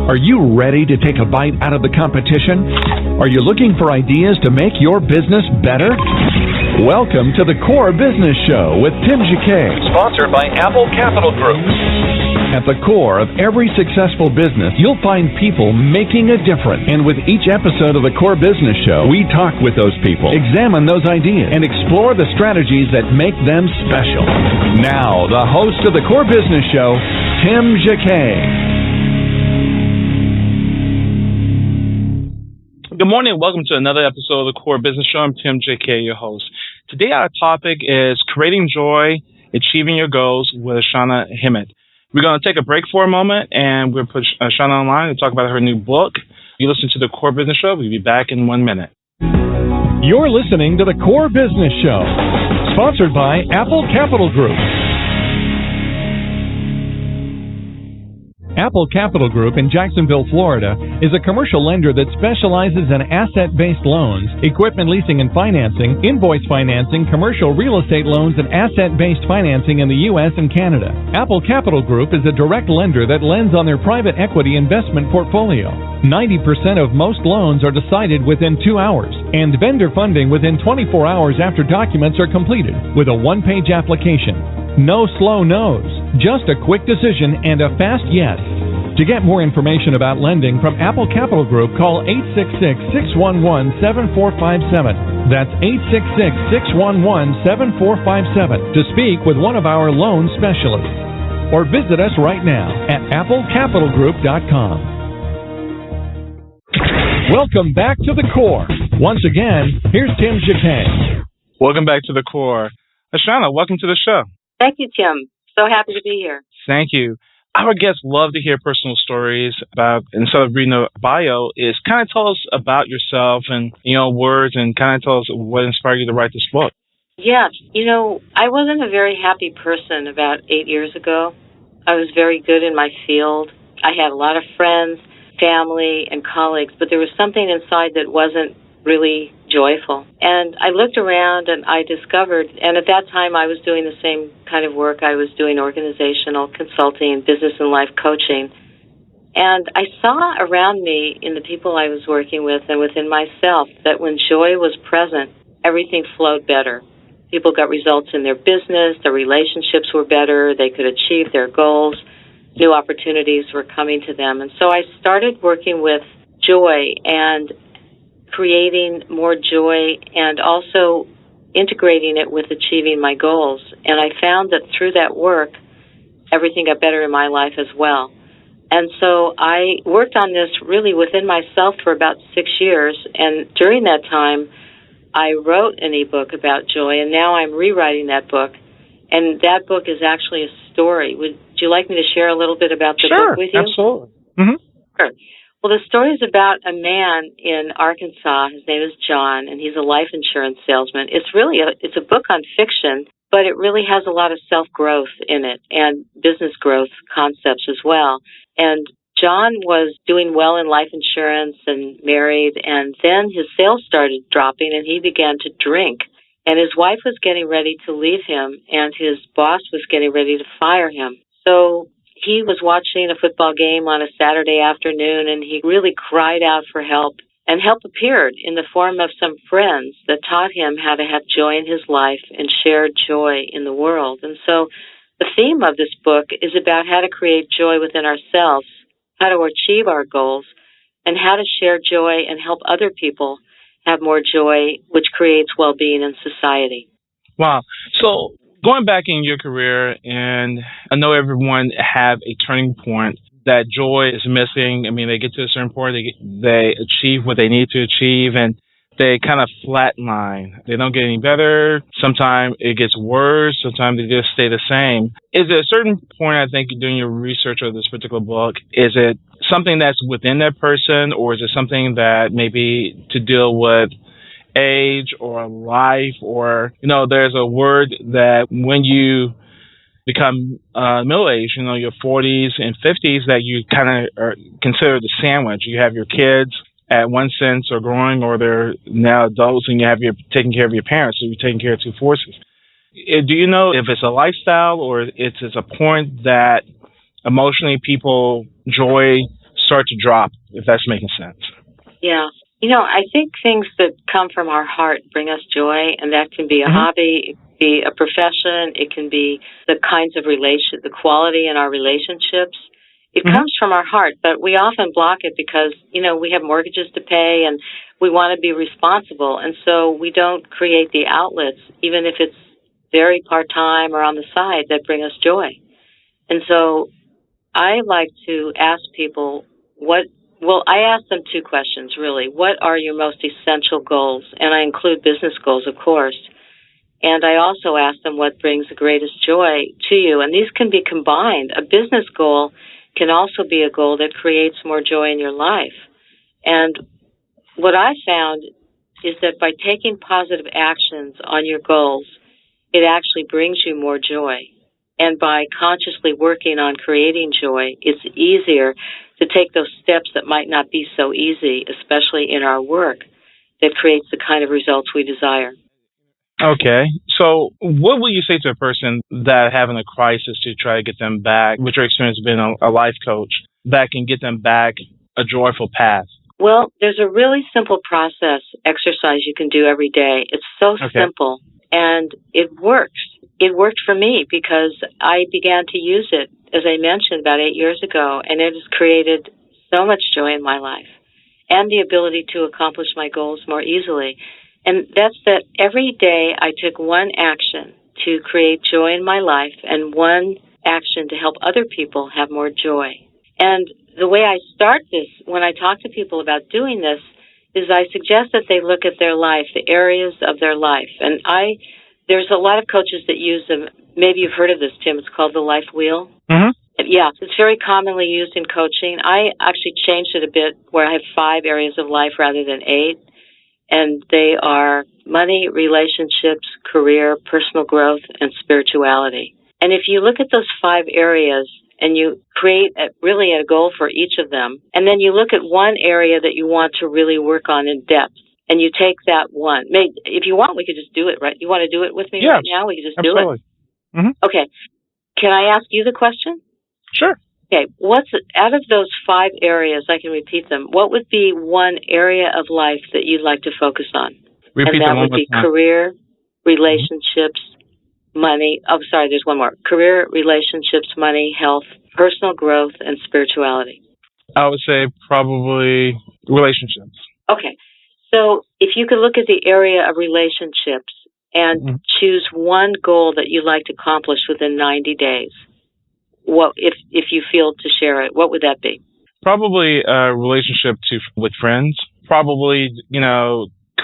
Are you ready to take a bite out of the competition? Are you looking for ideas to make your business better? Welcome to the Core Business Show with Tim Jacquet, sponsored by Apple Capital Group. At the core of every successful business, you'll find people making a difference. And with each episode of the Core Business Show, we talk with those people, examine those ideas, and explore the strategies that make them special. Now, the host of the Core Business Show, Tim Jacquet. Good morning and welcome to another episode of the Core Business Show. I'm Tim Jacquet, your host. Today our topic is creating joy, achieving your goals with Oshana Himot. We're going to take a break for a moment and we'll put Oshana online and talk about her new book. You listen to the Core Business Show. We'll be back in 1 minute. You're listening to the Core Business Show, sponsored by Apple Capital Group. Apple Capital Group in Jacksonville, Florida, is a commercial lender that specializes in asset-based loans, equipment leasing and financing, invoice financing, commercial real estate loans, and asset-based financing in the U.S. and Canada. Apple Capital Group is a direct lender that lends on their private equity investment portfolio. 90% of most loans are decided within 2 hours, and vendor funding within 24 hours after documents are completed, with a one-page application. No slow no's, just a quick decision and a fast yes. To get more information about lending from Apple Capital Group, call 866-611-7457. That's 866-611-7457 to speak with one of our loan specialists. Or visit us right now at applecapitalgroup.com. Welcome back to the Core. Once again, here's Tim Jacquet. Welcome back to the Core. Oshana, welcome to the show. Thank you, Tim. So happy to be here. Thank you. Our guests love to hear personal stories about, instead of reading a bio, is kind of tell us about yourself and, words and kind of tell us what inspired you to write this book. Yes. I wasn't a very happy person about 8 years ago. I was very good in my field. I had a lot of friends, family, and colleagues, but there was something inside that wasn't really joyful. And I looked around and I discovered, and at that time I was doing the same kind of work. I was doing organizational consulting, business and life coaching. And I saw around me in the people I was working with and within myself that when joy was present, everything flowed better. People got results in their business, their relationships were better, they could achieve their goals, new opportunities were coming to them. And so I started working with joy and creating more joy and also integrating it with achieving my goals. And I found that through that work, everything got better in my life as well. And so I worked on this really within myself for about 6 years. And during that time, I wrote an ebook about joy, and now I'm rewriting that book. And that book is actually a story. Would you like me to share a little bit about the book with you? Sure, absolutely. Mm-hmm. Sure. Well, the story is about a man in Arkansas. His name is John, and he's a life insurance salesman. It's a book on fiction, but it really has a lot of self-growth in it and business growth concepts as well. And John was doing well in life insurance and married, and then his sales started dropping, and he began to drink. And his wife was getting ready to leave him, and his boss was getting ready to fire him. So he was watching a football game on a Saturday afternoon, and he really cried out for help. And help appeared in the form of some friends that taught him how to have joy in his life and share joy in the world. And so the theme of this book is about how to create joy within ourselves, how to achieve our goals, and how to share joy and help other people have more joy, which creates well-being in society. Wow. So going back in your career, and I know everyone have a turning point that joy is missing. I mean, they get to a certain point, they achieve what they need to achieve, and they kind of flatline. They don't get any better. Sometimes it gets worse. Sometimes they just stay the same. Is there a certain point, I think, doing your research of this particular book, is it something that's within that person, or is it something that maybe to deal with age or life, or, there's a word that when you become middle-aged, your 40s and 50s, that you kind of are considered the sandwich. You have your kids at one sense are growing, or they're now adults, and you're taking care of your parents, so you're taking care of two forces. Do you know if it's a lifestyle or it's a point that emotionally joy start to drop, if that's making sense. Yeah. I think things that come from our heart bring us joy, and that can be a hobby, it can be a profession, it can be the kinds of the quality in our relationships. It comes from our heart, but we often block it because, we have mortgages to pay and we want to be responsible, and so we don't create the outlets, even if it's very part-time or on the side, that bring us joy. And so I like to ask people I ask them two questions, really. What are your most essential goals? And I include business goals, of course. And I also ask them what brings the greatest joy to you. And these can be combined. A business goal can also be a goal that creates more joy in your life. And what I found is that by taking positive actions on your goals, it actually brings you more joy. And by consciously working on creating joy, it's easier to take those steps that might not be so easy, especially in our work, that creates the kind of results we desire. Okay. So what will you say to a person that having a crisis to try to get them back, with your experience being a life coach, that can get them back a joyful path? Well, there's a really simple exercise you can do every day. It's so simple, and it works. It worked for me because I began to use it, as I mentioned, about 8 years ago, and it has created so much joy in my life and the ability to accomplish my goals more easily. And that's that every day I took one action to create joy in my life and one action to help other people have more joy. And the way I start this, when I talk to people about doing this, is I suggest that they look at their life, the areas of their life. And there's a lot of coaches that use them. Maybe you've heard of this, Tim. It's called the Life Wheel. Yeah, it's very commonly used in coaching. I actually changed it a bit where I have 5 areas of life rather than 8. And they are money, relationships, career, personal growth, and spirituality. And if you look at those 5 areas and you create really a goal for each of them, and then you look at one area that you want to really work on in depth, and you take that one. If you want, we could just do it, right? You want to do it with me right now? We could just do it? Okay. Can I ask you the question? Sure. Okay. Out of those 5 areas, I can repeat them, what would be one area of life that you'd like to focus on? Repeat and that would be career, relationships, money. Oh, sorry, there's one more. Career, relationships, money, health, personal growth, and spirituality. I would say probably relationships. Okay. So if you could look at the area of relationships and choose one goal that you'd like to accomplish within 90 days, what if you feel to share it, what would that be? Probably a relationship with friends. Probably,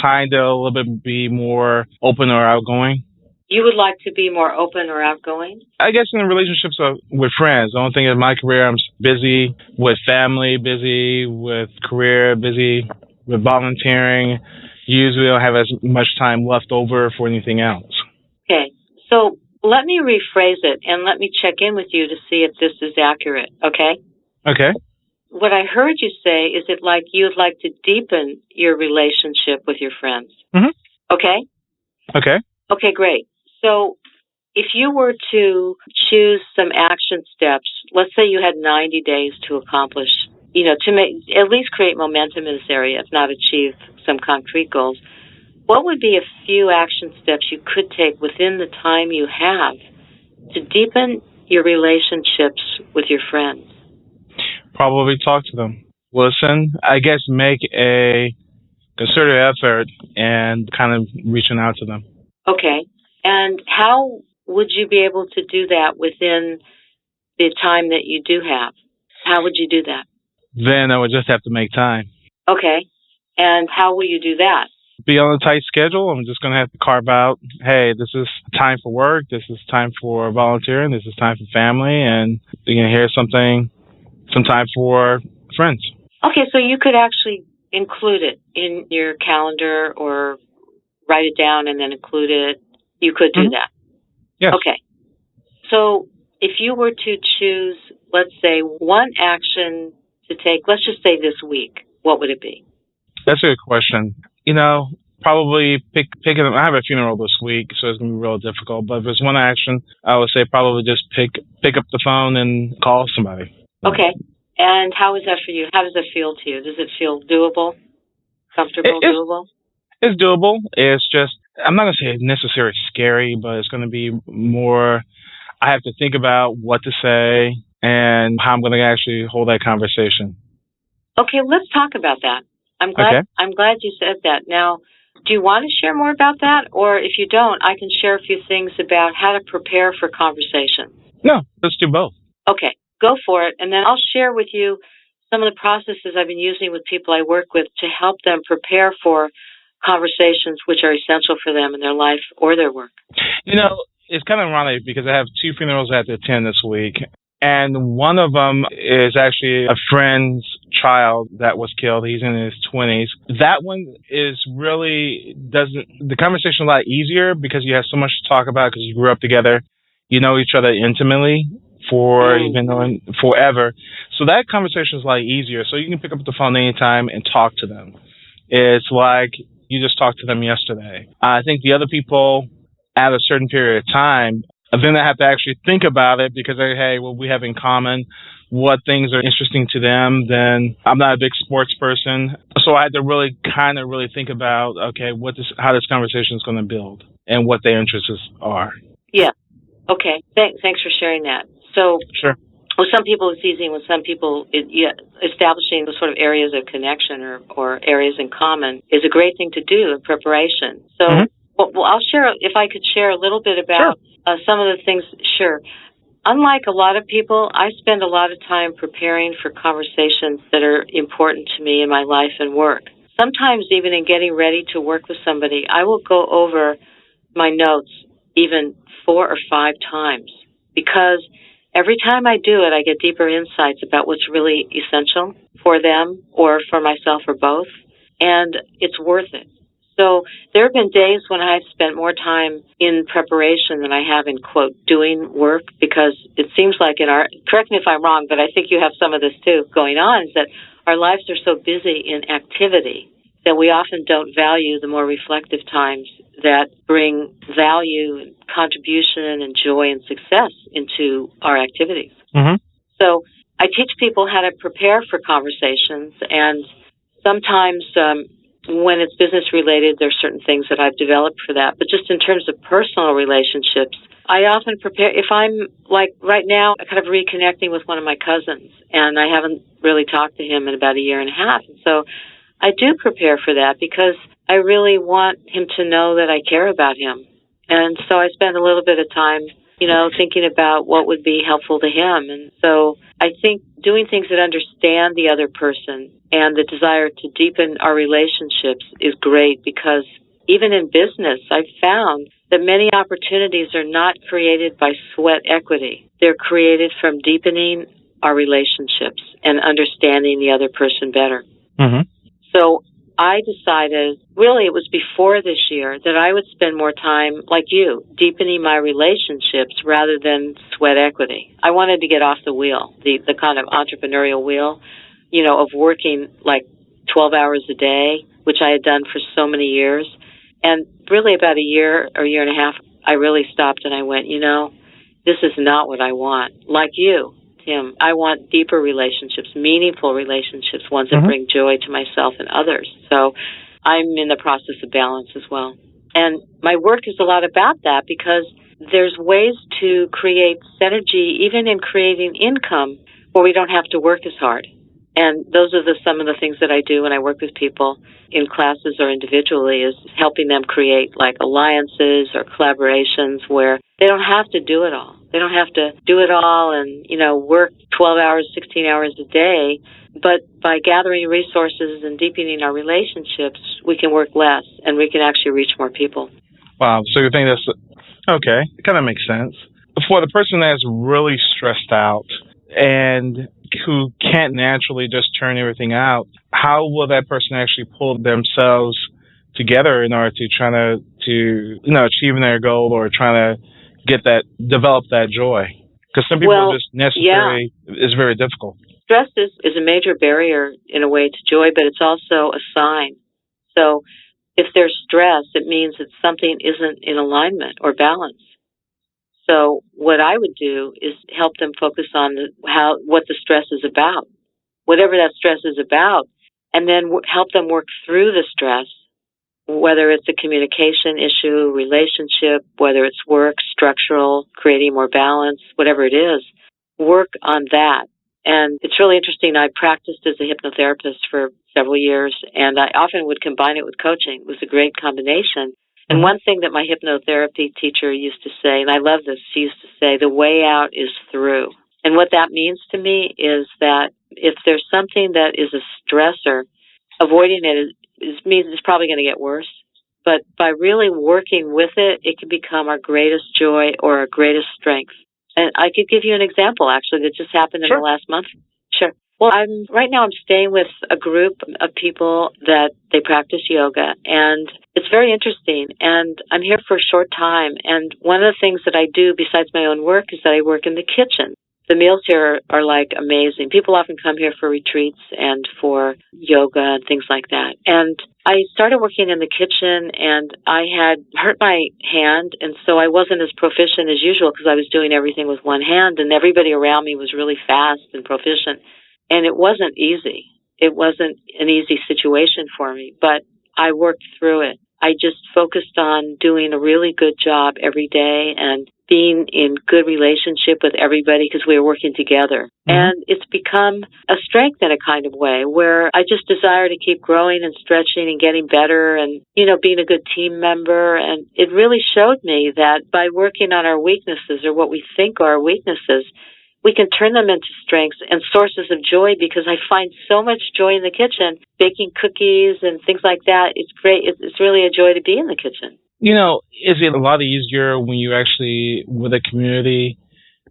kind of a little bit be more open or outgoing. You would like to be more open or outgoing? I guess in relationships with friends. The only thing in my career, I'm busy with family, busy with career, busy with volunteering. Usually don't have as much time left over for anything else. Okay. So let me rephrase it and let me check in with you to see if this is accurate, okay? Okay. What I heard you say is it like you'd like to deepen your relationship with your friends. Okay? Okay. Okay, great. So if you were to choose some action steps, let's say you had 90 days to accomplish, to at least create momentum in this area, if not achieve some concrete goals, what would be a few action steps you could take within the time you have to deepen your relationships with your friends? Probably talk to them. Listen, I guess make a concerted effort and kind of reaching out to them. Okay. And how would you be able to do that within the time that you do have? How would you do that? Then I would just have to make time. Okay. And how will you do that? Be on a tight schedule. I'm just going to have to carve out, hey, this is time for work. This is time for volunteering. This is time for family. And you're going to hear some time for friends. Okay, so you could actually include it in your calendar or write it down and then include it. You could do that. Yes. Okay. So if you were to choose, let's say, one action to take, let's just say this week, what would it be? That's a good question. Probably pick it up. I have a funeral this week, so it's going to be real difficult. But if it's one action, I would say probably just pick up the phone and call somebody. Okay. And how is that for you? How does it feel to you? Does it feel doable, It, comfortable, it's doable? it's doable. It's just I'm not gonna say it's necessarily scary, but it's gonna be more. I have to think about what to say and how I'm gonna actually hold that conversation. Okay, let's talk about that. I'm glad Okay. I'm glad you said that. Now, do you want to share more about that? Or if you don't, I can share a few things about how to prepare for conversation. No, let's do both. Okay, go for it. And then I'll share with you some of the processes I've been using with people I work with to help them prepare for conversations which are essential for them in their life or their work. You know, it's kind of ironic because I have two funerals I have to attend this week, and one of them is actually a friend's child that was killed. He's in his 20s. That one is really doesn't the conversation a lot easier because you have so much to talk about because you grew up together, you know each other intimately for even knowing forever. So that conversation is a lot easier. So you can pick up the phone anytime and talk to them. It's like you just talked to them yesterday. I think the other people at a certain period of time, then I have to actually think about it because, hey, what we have in common, what things are interesting to them. Then I'm not a big sports person, so I had to really kind of really think about, okay, how this conversation is going to build and what their interests are. Yeah. Okay. Thanks for sharing that. So, Sure. with some people it's easy, and with some people, establishing the sort of areas of connection or areas in common is a great thing to do in preparation. So, well, I'll share, if I could share a little bit about some of the things. Sure. Unlike a lot of people, I spend a lot of time preparing for conversations that are important to me in my life and work. Sometimes even in getting ready to work with somebody, I will go over my notes even 4 or 5 times because every time I do it, I get deeper insights about what's really essential for them or for myself or both, and it's worth it. So there have been days when I've spent more time in preparation than I have in, quote, doing work, because it seems like correct me if I'm wrong, but I think you have some of this too going on, is that our lives are so busy in activity that we often don't value the more reflective times that bring value and contribution and joy and success into our activities. So I teach people how to prepare for conversations, and sometimes when it's business related, there's certain things that I've developed for that. But just in terms of personal relationships, I often prepare, if I'm like right now, kind of reconnecting with one of my cousins, and I haven't really talked to him in about a year and a half. And so I do prepare for that because I really want him to know that I care about him. And so I spend a little bit of time, thinking about what would be helpful to him. And so I think doing things that understand the other person and the desire to deepen our relationships is great, because even in business, I've found that many opportunities are not created by sweat equity. They're created from deepening our relationships and understanding the other person better. So I decided, really it was before this year, that I would spend more time, like you, deepening my relationships rather than sweat equity. I wanted to get off the wheel, the kind of entrepreneurial wheel, of working like 12 hours a day, which I had done for so many years. And really about a year or year and a half, I really stopped and I went, this is not what I want. Like you, Tim, I want deeper relationships, meaningful relationships, ones that bring joy to myself and others. So I'm in the process of balance as well. And my work is a lot about that, because there's ways to create synergy, even in creating income, where we don't have to work as hard. And those are some of the things that I do when I work with people in classes or individually, is helping them create like alliances or collaborations where they don't have to do it all. They don't have to do it all and, work 12 hours, 16 hours a day. But by gathering resources and deepening our relationships, we can work less and we can actually reach more people. Wow. So you think that's okay? It kind of makes sense. For the person that's really stressed out and who can't naturally just turn everything out, how will that person actually pull themselves together in order to try to achieving their goal or trying to develop that joy? Because some people just necessarily is very difficult. Stress is a major barrier in a way to joy, but it's also a sign. So if there's stress, it means that something isn't in alignment or balance. So what I would do is help them focus on what the stress is about. whatever that stress is about, and then help them work through the stress, whether it's a communication issue, relationship, whether it's work, structural, creating more balance, whatever it is, work on that. And it's really interesting. I practiced as a hypnotherapist for several years, and I often would combine it with coaching. It was a great combination. And one thing that my hypnotherapy teacher used to say, and I love this, she used to say, the way out is through. And what that means to me is that if there's something that is a stressor, avoiding it means it's probably going to get worse. But by really working with it, it can become our greatest joy or our greatest strength. And I could give you an example, actually, that just happened in the last month. Sure. Well, right now I'm staying with a group of people that they practice yoga, and it's very interesting. And I'm here for a short time. And one of the things that I do besides my own work is that I work in the kitchen. The meals here are like amazing. People often come here for retreats and for yoga and things like that. And I started working in the kitchen, and I had hurt my hand, and so I wasn't as proficient as usual because I was doing everything with one hand, and everybody around me was really fast and proficient. And it wasn't easy. It wasn't an easy situation for me, but I worked through it. I just focused on doing a really good job every day and being in good relationship with everybody because we were working together. And it's become a strength in a kind of way where I just desire to keep growing and stretching and getting better and, being a good team member. And it really showed me that by working on our weaknesses or what we think are our weaknesses, we can turn them into strengths and sources of joy because I find so much joy in the kitchen, baking cookies and things like that. It's great. It's really a joy to be in the kitchen. Is it a lot easier when you're actually with a community?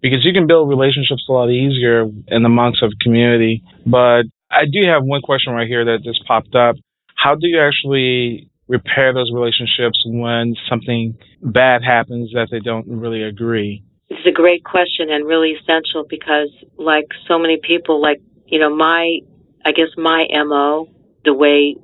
Because you can build relationships a lot easier in amongst of community. But I do have one question right here that just popped up. How do you actually repair those relationships when something bad happens that they don't really agree? It's a great question and really essential because like so many people, my MO, the way,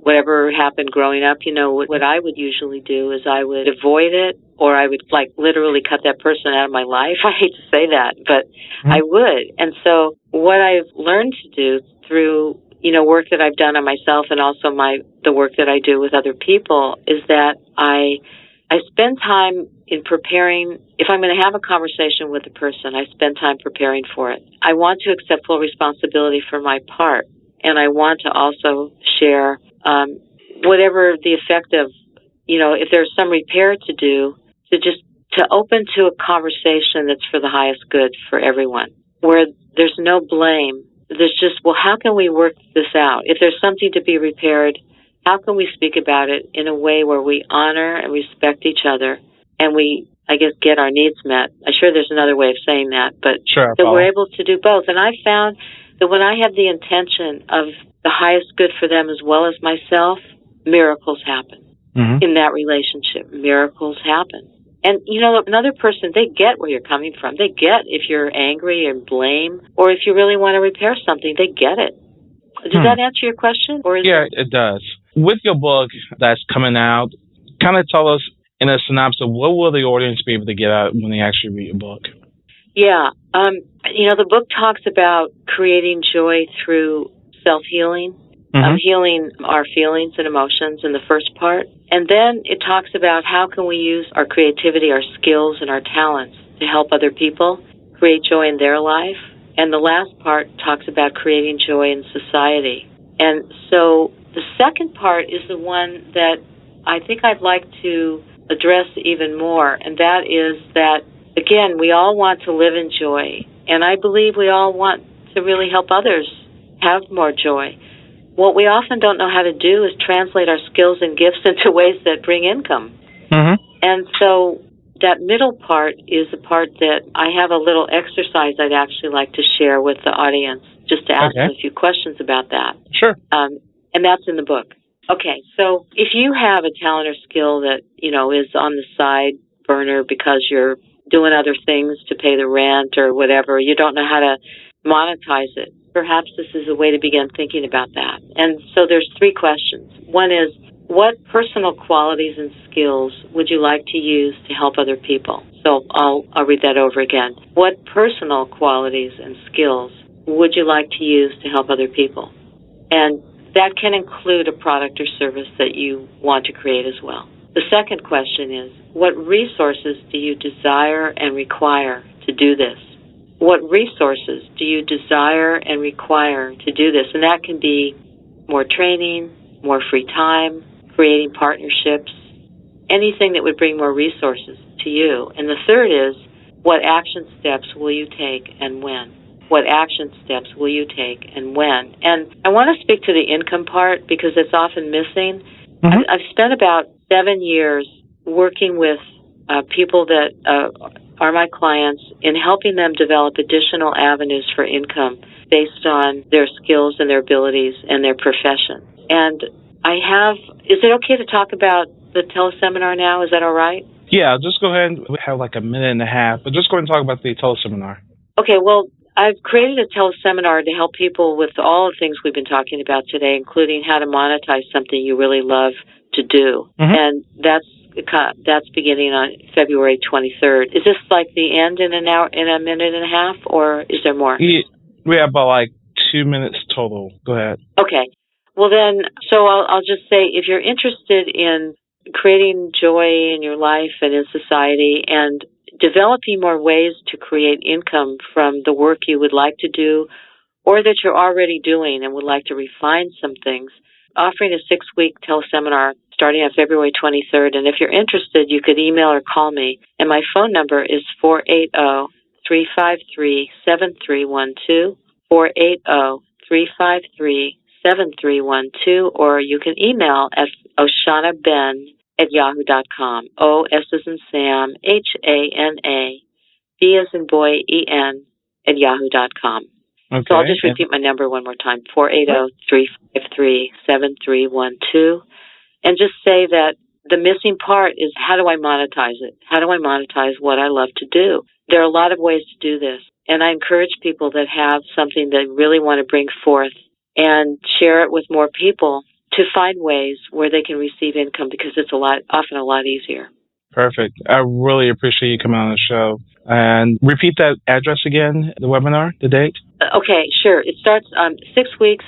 whatever happened growing up, what I would usually do is I would avoid it or I would literally cut that person out of my life. I hate to say that, but I would. And so what I've learned to do through, work that I've done on myself and also the work that I do with other people is that I spend time in preparing. If I'm going to have a conversation with a person, I spend time preparing for it. I want to accept full responsibility for my part, and I want to also share whatever the effect of, if there's some repair to do, to open to a conversation that's for the highest good for everyone, where there's no blame. There's just, how can we work this out? If there's something to be repaired, how can we speak about it in a way where we honor and respect each other and we, get our needs met? I'm sure there's another way of saying that, but sure, that we're able to do both. And I found that when I have the intention of the highest good for them as well as myself, miracles happen in that relationship. Miracles happen. And, another person, they get where you're coming from. They get if you're angry and blame, or if you really want to repair something, they get it. Does that answer your question? It does. With your book that's coming out, kind of tell us in a synopsis, what will the audience be able to get out when they actually read your book? Yeah. The book talks about creating joy through self-healing, healing our feelings and emotions in the first part. And then it talks about how can we use our creativity, our skills, and our talents to help other people create joy in their life. And the last part talks about creating joy in society. And so the second part is the one that I think I'd like to address even more, and that is that, again, we all want to live in joy, and I believe we all want to really help others have more joy. What we often don't know how to do is translate our skills and gifts into ways that bring income. And so that middle part is the part that I have a little exercise I'd actually like to share with the audience, just to ask them a few questions about that. Sure. And that's in the book. Okay, so if you have a talent or skill that, is on the side burner because you're doing other things to pay the rent or whatever, you don't know how to monetize it, perhaps this is a way to begin thinking about that. And so there's three questions. One is, what personal qualities and skills would you like to use to help other people? So I'll read that over again. What personal qualities and skills would you like to use to help other people? And that can include a product or service that you want to create as well. The second question is, what resources do you desire and require to do this? What resources do you desire and require to do this? And that can be more training, more free time, creating partnerships, anything that would bring more resources to you. And the third is, what action steps will you take and when? What action steps will you take and when? And I want to speak to the income part because it's often missing. Mm-hmm. I've spent about 7 years working with people that are my clients in helping them develop additional avenues for income based on their skills and their abilities and their profession. And is it okay to talk about the teleseminar now? Is that all right? Yeah, just go ahead. We have like a minute and a half, but just go ahead and talk about the teleseminar. Okay, well, I've created a teleseminar to help people with all the things we've been talking about today, including how to monetize something you really love to do. Mm-hmm. And that's beginning on February 23rd. Is this like the end in an hour, in a minute and a half, or is there more? Yeah, we have about like 2 minutes total. Go ahead. Okay. Well then, so I'll just say, if you're interested in creating joy in your life and in society and developing more ways to create income from the work you would like to do or that you're already doing and would like to refine some things, offering a 6-week teleseminar starting on February 23rd. And if you're interested, you could email or call me. And my phone number is 480-353-7312, 480-353-7312, or you can email at oshanaben@yahoo.com. O-S as in Sam, H-A-N-A, B as in boy, E-N, @yahoo.com. Okay. So I'll just repeat my number one more time, 480-353-7312. And just say that the missing part is, how do I monetize it? How do I monetize what I love to do? There are a lot of ways to do this. And I encourage people that have something they really want to bring forth and share it with more people to find ways where they can receive income, because it's often a lot easier. Perfect. I really appreciate you coming on the show. And repeat that address again, the webinar, the date? Okay, sure. It starts 6 weeks,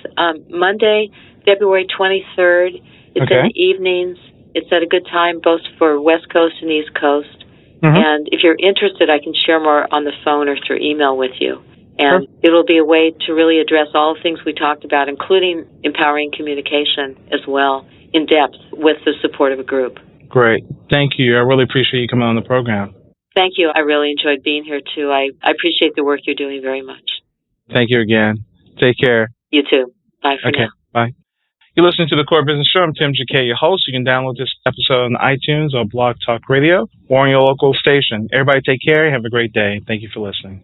Monday, February 23rd. It's in the evenings. It's at a good time, both for West Coast and East Coast. Mm-hmm. And if you're interested, I can share more on the phone or through email with you. And it'll be a way to really address all the things we talked about, including empowering communication as well, in depth, with the support of a group. Great. Thank you. I really appreciate you coming on the program. Thank you. I really enjoyed being here, too. I appreciate the work you're doing very much. Thank you again. Take care. You too. Bye for now. Bye. You're listening to The Core Business Show. I'm Tim Jacquet, your host. You can download this episode on iTunes or Blog Talk Radio or on your local station. Everybody take care. Have a great day. Thank you for listening.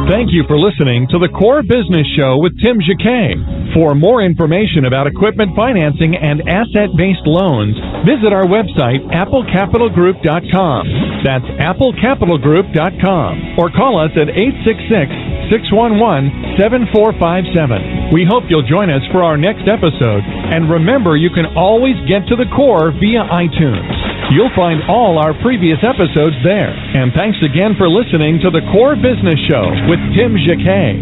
Thank you for listening to The Core Business Show with Tim Jacquet. For more information about equipment financing and asset-based loans, visit our website, applecapitalgroup.com. That's applecapitalgroup.com. Or call us at 866-611-7457. We hope you'll join us for our next episode. And remember, you can always get to the core via iTunes. You'll find all our previous episodes there. And thanks again for listening to The Core Business Show with Tim Jacquet.